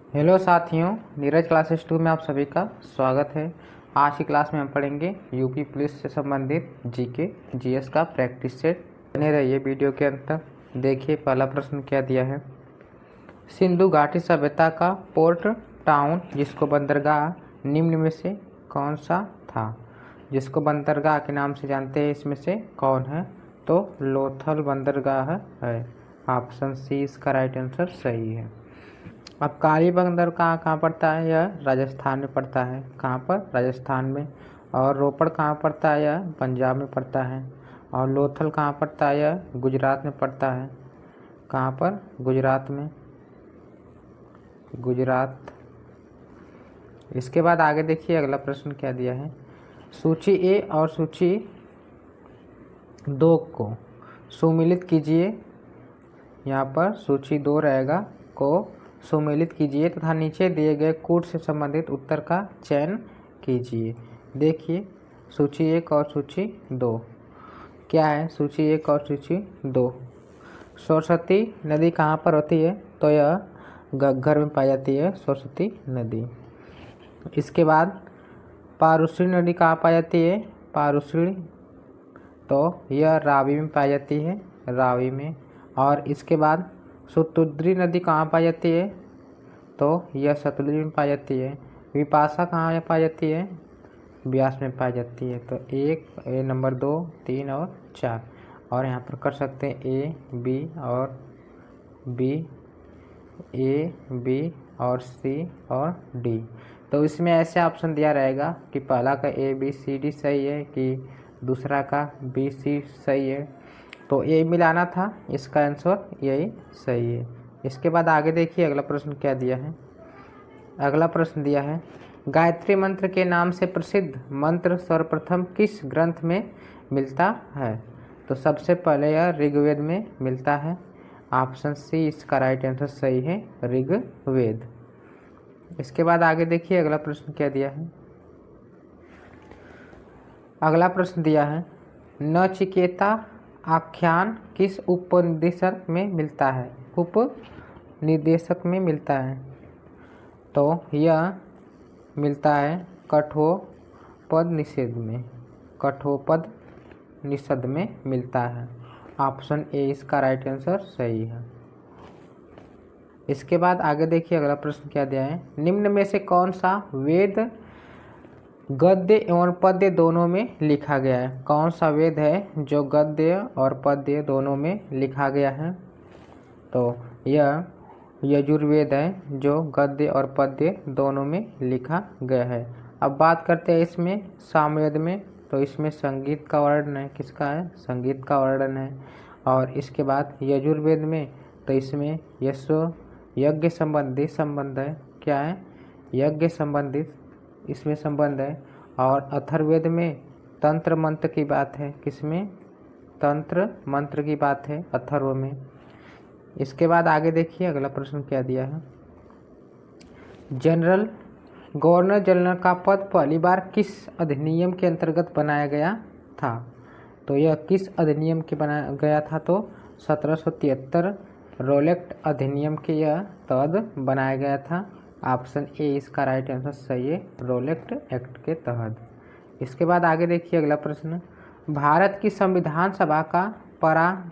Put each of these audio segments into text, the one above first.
Hello साथियों, Neeraj classes 2 में आप सभी का स्वागत है। आज की क्लास में हम पढ़ेंगे यूपी पुलिस से संबंधित जीके जीएस का प्रैक्टिस सेट। बने रहिए वीडियो के अंत तक। देखिए पहला प्रश्न क्या दिया है। सिंधु घाटी सभ्यता का पोर्ट टाउन जिसको बंदरगाह निम्न में से कौन सा था। जिसको बंदरगाह के नाम से जानते हैं इसमें से कौन है, तो लोथल बंदरगाह है। ऑप्शन सी इसका राइट आंसर सही है। अब काली बंदर कहाँ पड़ता है, यह राजस्थान में पड़ता है। कहाँ पर, राजस्थान में। और रोपड़ कहाँ पड़ता है, यह पंजाब में पड़ता है। और लोथल कहाँ पड़ता है, यह गुजरात में पड़ता है। कहाँ पर, गुजरात में, गुजरात। इसके बाद आगे देखिए अगला प्रश्न क्या दिया है। सूची ए और सूची 2 को सुमिलित कीजिए। यहाँ पर सूची 2 रहेगा को सुमेलित कीजिए तथा नीचे दिए गए कूट से संबंधित उत्तर का चयन कीजिए। देखिए सूची 1 और सूची 2 क्या है। सूची 1 और सूची 2, सरस्वती नदी कहाँ पर होती है, तो यह घग्गर में पाई जाती है सरस्वती नदी। इसके बाद पारुश्री नदी कहाँ पाई जाती है, पारुश्री, तो यह रावी में पाई जाती है, रावी में। और इसके बाद सतुद्री नदी कहाँ पाई जाती है, तो यह सतलुज में पाई जाती है। विपाशा कहाँ पाई जाती है, ब्यास में पाई जाती है। तो 1 नंबर 2 3 और 4। और यहाँ पर कर सकते हैं ए बी और बी, ए बी और सी और डी। तो इसमें ऐसे ऑप्शन दिया रहेगा कि पहला का ए बी सी डी सही है कि दूसरा का बी सी सही है। तो ए मिलाना था, इसका आंसर यही सही है। इसके बाद आगे देखिए अगला प्रश्न क्या दिया है। अगला प्रश्न दिया है, गायत्री मंत्र के नाम से प्रसिद्ध मंत्र सर्वप्रथम किस ग्रंथ में मिलता है। तो सबसे पहले यह ऋग्वेद में मिलता है। ऑप्शन सी इसका राइट आंसर सही है, ऋग्वेद। इसके बाद आगे देखिए अगला प्रश्न क्या दिया है। अगला प्रश्न दिया है, नचिकेता आख्यान किस उपनिदेशक में मिलता है, उपनिदेशक में मिलता है। तो यह मिलता है कठोपनिषद निषेध में, कठोपनिषद में मिलता है। ऑप्शन ए इसका राइट आंसर सही है। इसके बाद आगे देखिए अगला प्रश्न क्या दिया है। निम्न में से कौन सा वेद गद्य एवं पद्य दोनों में लिखा गया है। कौन सा वेद है जो गद्य और पद्य दोनों में लिखा गया है, तो यह यजुर्वेद है जो गद्य और पद्य दोनों में लिखा गया है। अब बात करते हैं इसमें सामवेद में, तो इसमें संगीत का वर्णन है, किसका है, संगीत का वर्णन है। और इसके बाद यजुर्वेद में तो इसमें यज्ञ संबंधी संबंध है, क्या है, यज्ञ संबंधित इसमें संबंध है। और अथर्ववेद में तंत्र मंत्र की बात है, किसमें, तंत्र मंत्र की बात है अथर्व में। इसके बाद आगे देखिए अगला प्रश्न क्या दिया है। जनरल गवर्नर जनरल का पद पहली बार किस अधिनियम के अंतर्गत बनाया गया था। तो यह किस अधिनियम के बनाया गया था, तो 1773 रोलेक्ट अधिनियम के यह तहत बनाया गया था। ऑप्शन ए इसका राइट आंसर सही है, रोलेक्ट एक्ट के तहत। इसके बाद आगे देखिए अगला प्रश्न, भारत की संविधान सभा का परामर्शता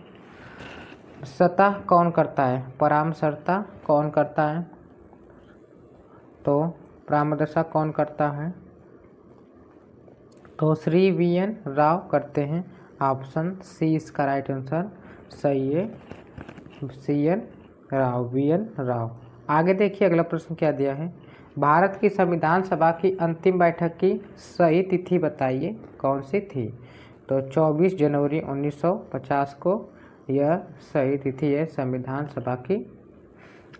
कौन करता है, परामर्शता कौन करता है, तो परामर्शता कौन करता है, तो श्री वी.एन. राव करते हैं। ऑप्शन सी इसका राइट आंसर सही है, सी.एन. राव, वी.एन. राव। आगे देखिए अगला प्रश्न क्या दिया है। भारत की संविधान सभा की अंतिम बैठक की सही तिथि बताइए, कौन सी थी। तो 24 जनवरी 1950 को यह सही तिथि है संविधान सभा की।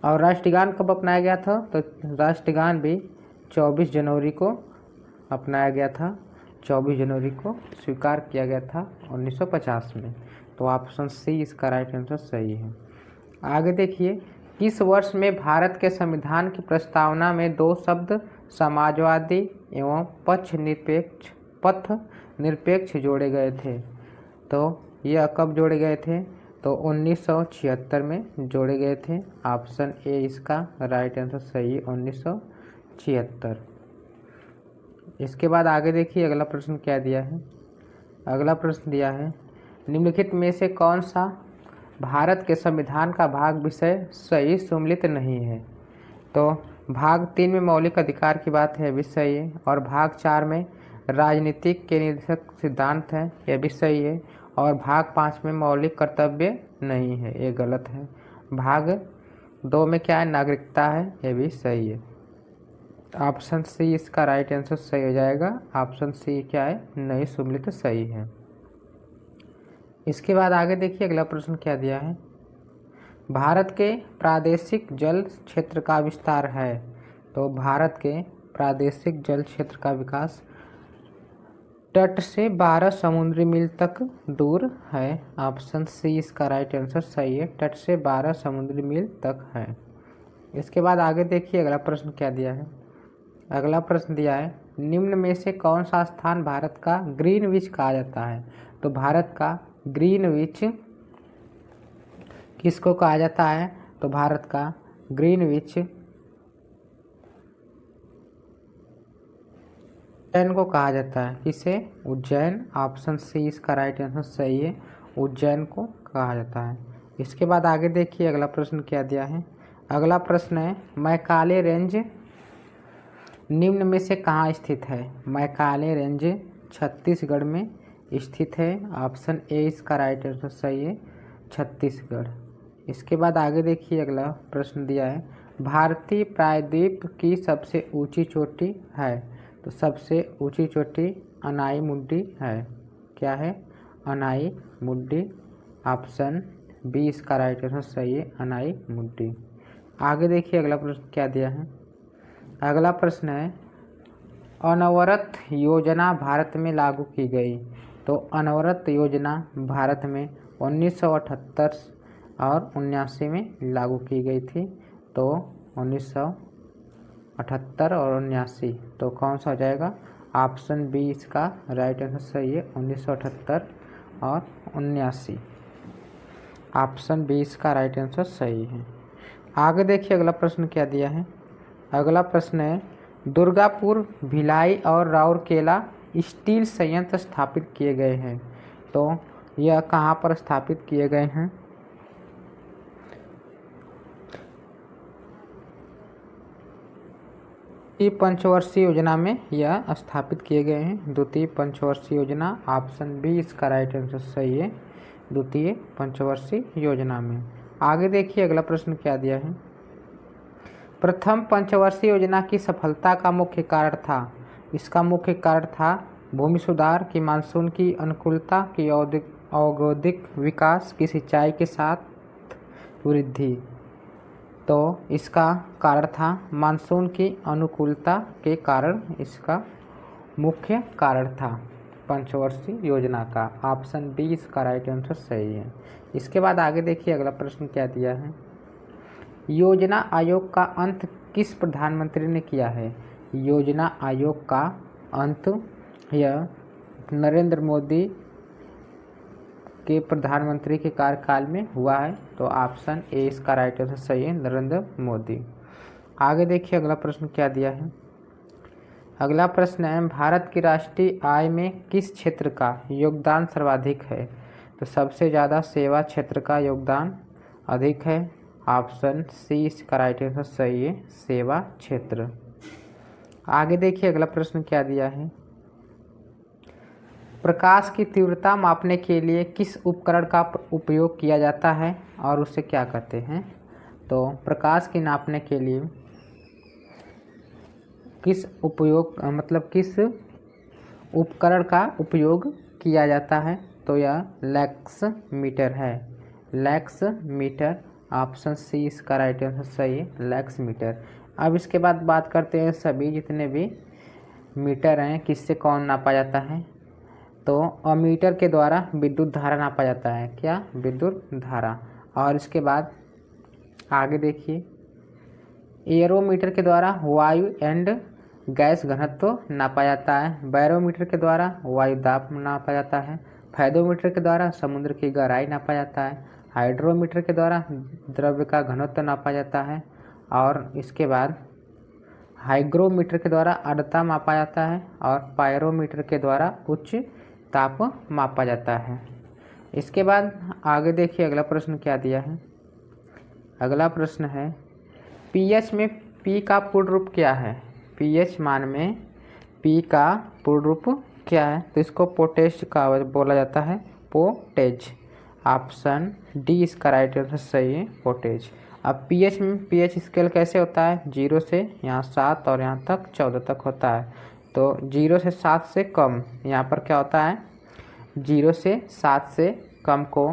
और राष्ट्रगान कब अपनाया गया था, तो राष्ट्रगान भी 24 जनवरी को अपनाया गया था, 24 जनवरी को स्वीकार किया गया था 1950 में। तो ऑप्शन सी इसका राइट आंसर सही है। आगे देखिए, किस वर्ष में भारत के संविधान की प्रस्तावना में 2 शब्द समाजवादी एवं पथ निरपेक्ष जोड़े गए थे। तो यह कब जोड़े गए थे, तो 1976 में जोड़े गए थे। ऑप्शन ए इसका राइट आंसर सही है, 1976। इसके बाद आगे देखिए अगला प्रश्न क्या दिया है। अगला प्रश्न दिया है निम्नलिखित में से कौन सा भारत के संविधान का भाग विषय सही सम्मिलित नहीं है। तो भाग 3 में मौलिक अधिकार की बात है, भी सही है। और भाग 4 में राजनीतिक के निर्देशक सिद्धांत है, यह भी सही है। और भाग 5 में मौलिक कर्तव्य नहीं है, ये गलत है। भाग 2 में क्या है, नागरिकता है, यह भी सही है। ऑप्शन सी इसका राइट आंसर सही हो जाएगा। ऑप्शन सी क्या है, नहीं सम्मिलित सही है। इसके बाद आगे देखिए अगला प्रश्न क्या दिया है। भारत के प्रादेशिक जल क्षेत्र का विस्तार है। तो भारत के प्रादेशिक जल क्षेत्र का विकास तट से 12 समुद्री मील तक दूर है। ऑप्शन सी इसका राइट आंसर सही है, तट से 12 समुद्री मील तक है। इसके बाद आगे देखिए अगला प्रश्न क्या दिया है। अगला प्रश्न दिया है निम्न में से कौन सा स्थान भारत का ग्रीनविच कहा जाता है। तो भारत का ग्रीनविच किसको कहा जाता है। तो भारत का ग्रीनविच उज्जैन को कहा जाता है। किसे, उज्जैन। ऑप्शन सी इसका राइट आंसर सही है, उज्जैन को कहा जाता है। इसके बाद आगे देखिए अगला प्रश्न क्या दिया है। अगला प्रश्न है मैकाले रेंज निम्न में से कहाँ स्थित है। मैकाले रेंज छत्तीसगढ़ में स्थित है। ऑप्शन ए इसका राइट आंसर सही है, छत्तीसगढ़। इसके बाद आगे देखिए अगला प्रश्न दिया है भारतीय प्रायद्वीप की सबसे ऊंची चोटी है। तो सबसे ऊंची चोटी अनाई मुड्डी है। क्या है, अनाई मुड्डी। ऑप्शन बी इसका राइट आंसर सही है, अनाई मुड्डी। आगे देखिए अगला प्रश्न क्या दिया है। अगला प्रश्न है अनवरत योजना भारत में लागू की गई। तो अनवरत योजना भारत में 1978 और 79 में लागू की गई थी। तो 1978 और 79, तो कौन सा हो जाएगा। ऑप्शन बी इसका राइट आंसर सही है, 1978 और 79। ऑप्शन बी इसका राइट आंसर सही है। आगे देखिए अगला प्रश्न क्या दिया है। अगला प्रश्न है दुर्गापुर, भिलाई और राउरकेला स्टील संयंत्र स्थापित किए गए हैं। तो यह कहाँ पर स्थापित किए गए हैं। द्वितीय पंचवर्षीय योजना में यह स्थापित किए गए हैं। द्वितीय पंचवर्षीय योजना, ऑप्शन बी इसका राइट आंसर सही है, द्वितीय पंचवर्षीय योजना में। आगे देखिए अगला प्रश्न क्या दिया है। प्रथम पंचवर्षीय योजना की सफलता का मुख्य कारण था। इसका मुख्य कारण था भूमि सुधार की, मानसून की अनुकूलता की, औद्योगिक विकास की, सिंचाई के साथ वृद्धि। तो इसका कारण था मानसून की अनुकूलता के कारण, इसका मुख्य कारण था पंचवर्षीय योजना का। ऑप्शन बी इसका राइट आंसर सही है। इसके बाद आगे देखिए अगला प्रश्न क्या दिया है। योजना आयोग का अंत किस प्रधानमंत्री ने किया है। योजना आयोग का अंत यह नरेंद्र मोदी के प्रधानमंत्री के कार्यकाल में हुआ है। तो ऑप्शन ए इसका राइट आंसर सही है, नरेंद्र मोदी। आगे देखिए अगला प्रश्न क्या दिया है। अगला प्रश्न है भारत की राष्ट्रीय आय में किस क्षेत्र का योगदान सर्वाधिक है। तो सबसे ज़्यादा सेवा क्षेत्र का योगदान अधिक है। ऑप्शन सी इसका राइट आंसर सही है, सेवा क्षेत्र। आगे देखिए अगला प्रश्न क्या दिया है। प्रकाश की तीव्रता मापने के लिए किस उपकरण का उपयोग किया जाता है और उसे क्या कहते हैं। तो प्रकाश की नापने के लिए किस उपकरण का उपयोग किया जाता है। तो यह लैक्स मीटर है, लैक्स मीटर। ऑप्शन सी इसका राइट आंसर सही है, लैक्स मीटर। अब इसके बाद बात करते हैं सभी जितने भी मीटर हैं किससे कौन नापा जाता है। तो अमीटर के द्वारा विद्युत धारा नापा जाता है। क्या, विद्युत धारा। और इसके बाद आगे देखिए एरोमीटर के द्वारा वायु एंड गैस घनत्व नापा जाता है। बैरोमीटर के द्वारा वायु दाब नापा जाता है। फैदोमीटर के द्वारा समुद्र की गहराई नापा जाता है। हाइड्रोमीटर के द्वारा द्रव्य का घनत्व नापा जाता है, और इसके बाद हाइग्रोमीटर के द्वारा आर्द्रता मापा जाता है, और पायरोमीटर के द्वारा उच्च ताप मापा जाता है। इसके बाद आगे देखिए अगला प्रश्न क्या दिया है। अगला प्रश्न है पीएच में पी का पूर्ण रूप क्या है। पीएच मान में पी का पूर्ण रूप क्या है, तो इसको पोटेश का बोला जाता है, पोटेज। ऑप्शन डी इसका राइट आंसर सही है, पोटेज। अब पीएच में पीएच स्केल कैसे होता है, 0 से यहाँ 7 और यहाँ तक 14 तक होता है। तो 0 से 7 से कम यहाँ पर क्या होता है, 0 से 7 से कम को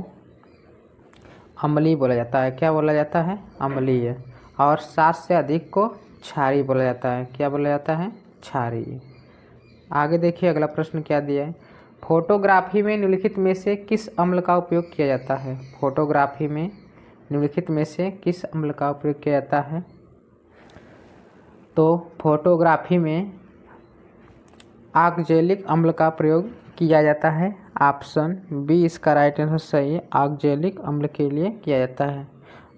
अम्लीय बोला जाता है। क्या बोला जाता है, अम्लीय। और 7 से अधिक को क्षारीय बोला जाता है। क्या बोला जाता है, क्षारीय। आगे देखिए अगला प्रश्न क्या दिया है। फोटोग्राफी में निम्नलिखित में से किस अम्ल का उपयोग किया जाता है। फोटोग्राफी में निम्नलिखित में से किस अम्ल का उपयोग किया जाता है, तो फोटोग्राफी में ऑक्जेलिक अम्ल का प्रयोग किया जाता है। ऑप्शन बी इसका राइट आंसर सही है, ऑक्जेलिक अम्ल के लिए किया जाता है।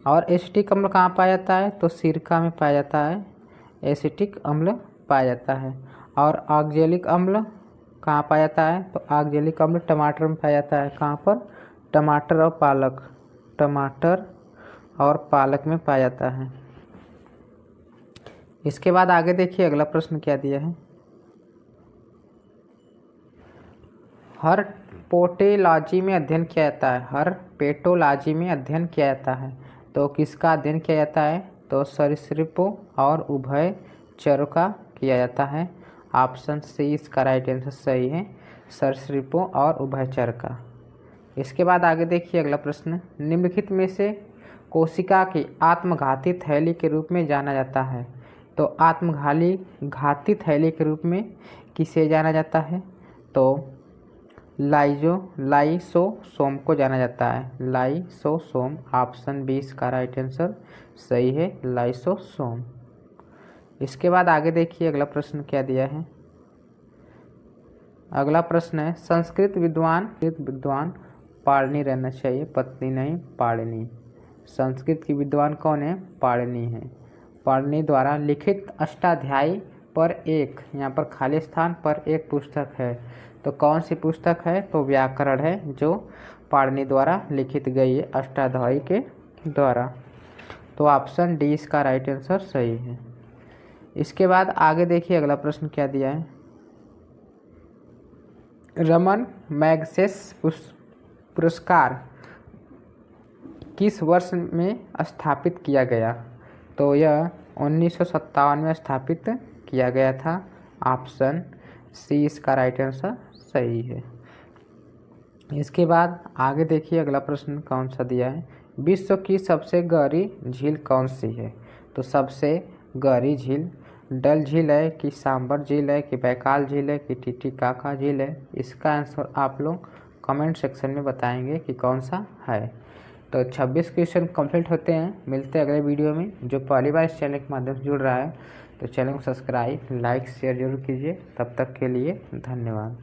और एसिटिक अम्ल कहाँ पाया जाता है, तो सिरका में पाया जाता है, एसिटिक अम्ल पाया जाता है। और ऑक्जेलिक अम्ल कहाँ पाया जाता है, तो ऑक्जेलिक अम्ल टमाटर में पाया जाता है। कहाँ पर, टमाटर और पालक, टमाटर और पालक में पाया जाता है। इसके बाद आगे देखिए अगला प्रश्न क्या दिया है। हर पोटेलॉजी में अध्ययन किया जाता है। हर पेटोलॉजी में अध्ययन किया जाता है, तो किसका अध्ययन किया जाता है, तो सरीसृपों और उभयचरों का किया जाता है। ऑप्शन सी इसका राइट आंसर सही है, सरीसृपों और उभयचर का। इसके बाद आगे देखिए अगला प्रश्न। निम्नलिखित में से कोशिका की आत्मघाती थैली के रूप में जाना जाता है, तो आत्मघाती थैली के रूप में किसे जाना जाता है, तो लाइसोसोम को जाना जाता है, लाइसोसोम। ऑप्शन बी इसका राइट आंसर सही है, लाइसोसोम। इसके बाद आगे देखिए अगला प्रश्न क्या दिया है। अगला प्रश्न है संस्कृत विद्वान पाणिनि रहना चाहिए, पत्नी नहीं पाणिनि। संस्कृत की विद्वान कौन है, पाणिनि है। पाणिनि द्वारा लिखित अष्टाध्यायी पर एक, यहाँ पर खाली स्थान पर एक पुस्तक है, तो कौन सी पुस्तक है, तो व्याकरण है, जो पाणिनि द्वारा लिखित गई है अष्टाध्यायी के द्वारा। तो ऑप्शन डी इसका राइट आंसर सही है। इसके बाद आगे देखिए अगला प्रश्न क्या दिया है। रमन मैग्सेस पुरस्कार किस वर्ष में स्थापित किया गया, तो यह 1957 में स्थापित किया गया था। ऑप्शन सी इसका राइट आंसर सही है। इसके बाद आगे देखिए अगला प्रश्न कौन सा दिया है। विश्व की सबसे गहरी झील कौन सी है, तो सबसे गहरी झील डल झील है कि सांबर झील है कि बैकाल झील है कि टिटिकाका झील है। इसका आंसर आप लोग कमेंट सेक्शन में बताएंगे कि कौन सा है। तो 26 क्वेश्चन कंप्लीट होते हैं। मिलते हैं अगले वीडियो में। जो पहली बार इस चैनल के माध्यम से जुड़ रहा है तो चैनल को सब्सक्राइब, लाइक, शेयर जरूर कीजिए। तब तक के लिए धन्यवाद।